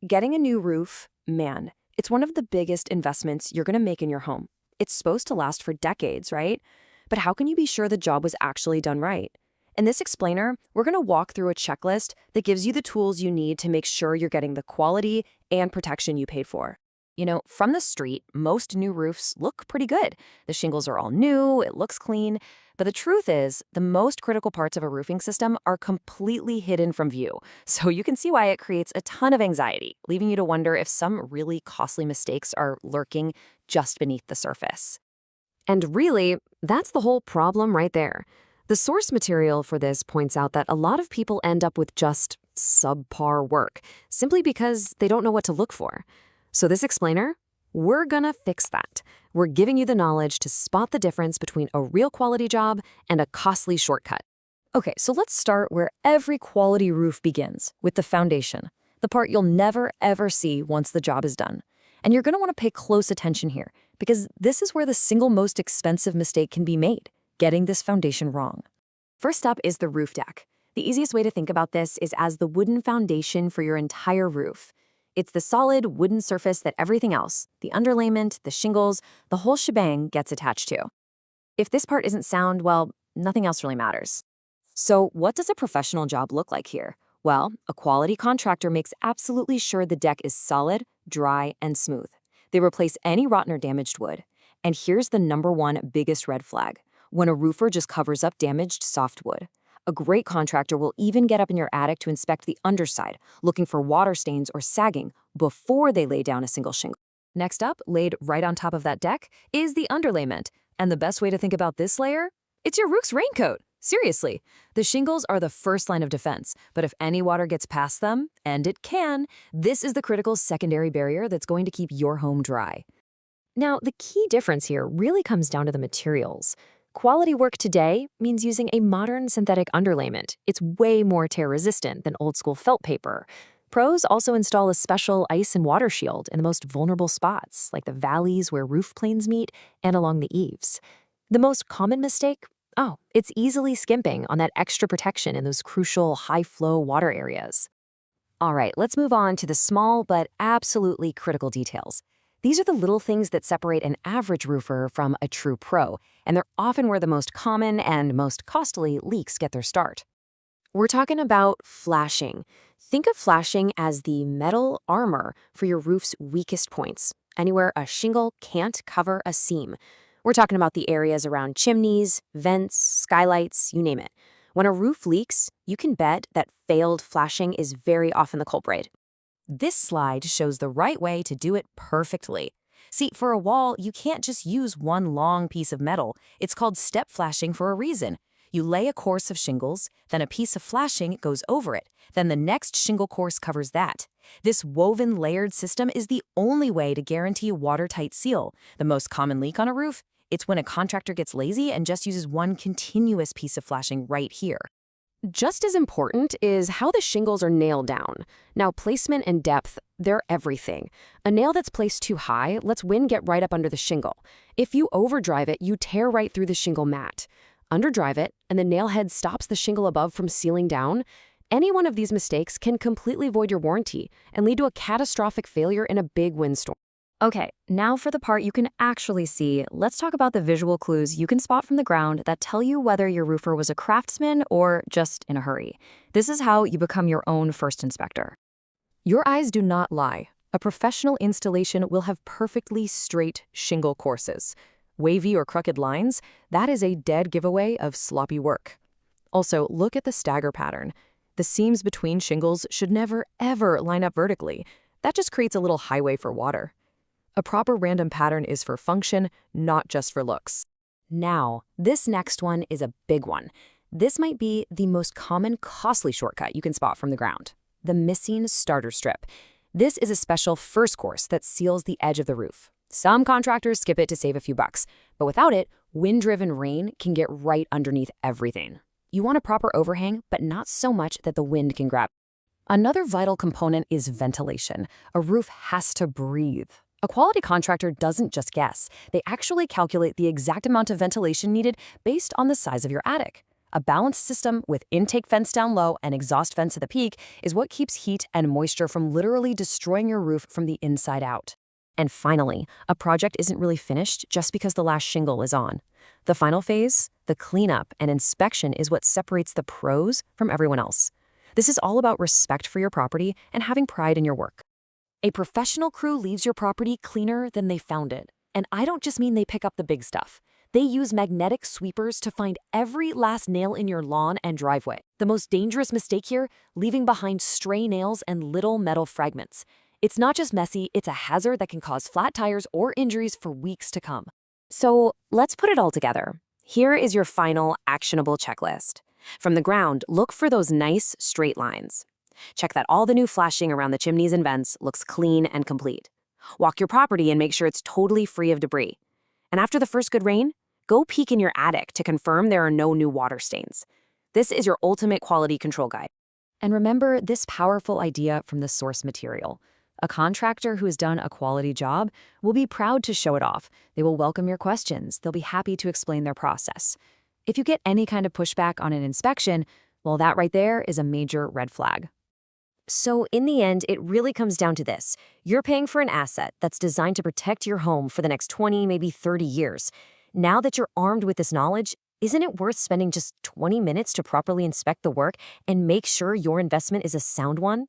Getting a new roof, man, it's one of the biggest investments you're going to make in your home. It's supposed to last for decades, right? But how can you be sure the job was actually done right? In this explainer, we're going to walk through a checklist that gives you the tools you need to make sure you're getting the quality and protection you paid for. From the street, most new roofs look pretty good. The shingles are all new, it looks clean. But the truth is, the most critical parts of a roofing system are completely hidden from view. So you can see why it creates a ton of anxiety, leaving you to wonder if some really costly mistakes are lurking just beneath the surface. And really, that's the whole problem right there. The source material for this points out that a lot of people end up with just subpar work, simply because they don't know what to look for. So this explainer, we're gonna fix that. We're giving you the knowledge to spot the difference between a real quality job and a costly shortcut. Okay, so let's start where every quality roof begins, with the foundation, the part you'll never ever see once the job is done. And you're gonna wanna pay close attention here, because this is where the single most expensive mistake can be made, getting this foundation wrong. First up is the roof deck. The easiest way to think about this is as the wooden foundation for your entire roof. It's the solid wooden surface that everything else, the underlayment, the shingles, the whole shebang gets attached to. If this part isn't sound, well, nothing else really matters. So what does a professional job look like here? Well, a quality contractor makes absolutely sure the deck is solid, dry, and smooth. They replace any rotten or damaged wood. And here's the #1 biggest red flag: when a roofer just covers up damaged softwood. A great contractor will even get up in your attic to inspect the underside, looking for water stains or sagging before they lay down a single shingle. Next up, laid right on top of that deck, is the underlayment. And the best way to think about this layer? It's your roof's raincoat. Seriously, the shingles are the first line of defense, but if any water gets past them, and it can, this is the critical secondary barrier that's going to keep your home dry. Now, the key difference here really comes down to the materials. Quality work today means using a modern synthetic underlayment. It's way more tear-resistant than old-school felt paper. Pros also install a special ice and water shield in the most vulnerable spots, like the valleys where roof planes meet and along the eaves. The most common mistake? Oh, it's easily skimping on that extra protection in those crucial high-flow water areas. All right, let's move on to the small but absolutely critical details. These are the little things that separate an average roofer from a true pro, and they're often where the most common and most costly leaks get their start. We're talking about flashing. Think of flashing as the metal armor for your roof's weakest points, anywhere a shingle can't cover a seam. We're talking about the areas around chimneys, vents, skylights, you name it. When a roof leaks, you can bet that failed flashing is very often the culprit. This slide shows the right way to do it perfectly. See, for a wall, you can't just use one long piece of metal. It's called step flashing for a reason. You lay a course of shingles, then a piece of flashing goes over it. Then the next shingle course covers that. This woven layered system is the only way to guarantee a watertight seal. The most common leak on a roof? It's when a contractor gets lazy and just uses one continuous piece of flashing right here. Just as important is how the shingles are nailed down. Now, placement and depth, they're everything. A nail that's placed too high lets wind get right up under the shingle. If you overdrive it, you tear right through the shingle mat. Underdrive it, and the nail head stops the shingle above from sealing down. Any one of these mistakes can completely void your warranty and lead to a catastrophic failure in a big windstorm. Okay, now for the part you can actually see, let's talk about the visual clues you can spot from the ground that tell you whether your roofer was a craftsman or just in a hurry. This is how you become your own first inspector. Your eyes do not lie. A professional installation will have perfectly straight shingle courses. Wavy or crooked lines, that is a dead giveaway of sloppy work. Also, look at the stagger pattern. The seams between shingles should never, ever line up vertically. That just creates a little highway for water. A proper random pattern is for function, not just for looks. Now, this next one is a big one. This might be the most common costly shortcut you can spot from the ground: the missing starter strip. This is a special first course that seals the edge of the roof. Some contractors skip it to save a few bucks, but without it, wind-driven rain can get right underneath everything. You want a proper overhang, but not so much that the wind can grab. Another vital component is ventilation. A roof has to breathe. A quality contractor doesn't just guess. They actually calculate the exact amount of ventilation needed based on the size of your attic. A balanced system with intake fence down low and exhaust vents at the peak is what keeps heat and moisture from literally destroying your roof from the inside out. And finally, a project isn't really finished just because the last shingle is on. The final phase, the cleanup and inspection, is what separates the pros from everyone else. This is all about respect for your property and having pride in your work. A professional crew leaves your property cleaner than they found it. And I don't just mean they pick up the big stuff. They use magnetic sweepers to find every last nail in your lawn and driveway. The most dangerous mistake here, leaving behind stray nails and little metal fragments. It's not just messy, it's a hazard that can cause flat tires or injuries for weeks to come. So let's put it all together. Here is your final actionable checklist. From the ground, look for those nice straight lines. Check that all the new flashing around the chimneys and vents looks clean and complete. Walk your property and make sure it's totally free of debris. And after the first good rain, go peek in your attic to confirm there are no new water stains. This is your ultimate quality control guide. And remember this powerful idea from the source material. A contractor who has done a quality job will be proud to show it off. They will welcome your questions. They'll be happy to explain their process. If you get any kind of pushback on an inspection, well, that right there is a major red flag. So in the end, it really comes down to this. You're paying for an asset that's designed to protect your home for the next 20, maybe 30 years. Now that you're armed with this knowledge, isn't it worth spending just 20 minutes to properly inspect the work and make sure your investment is a sound one?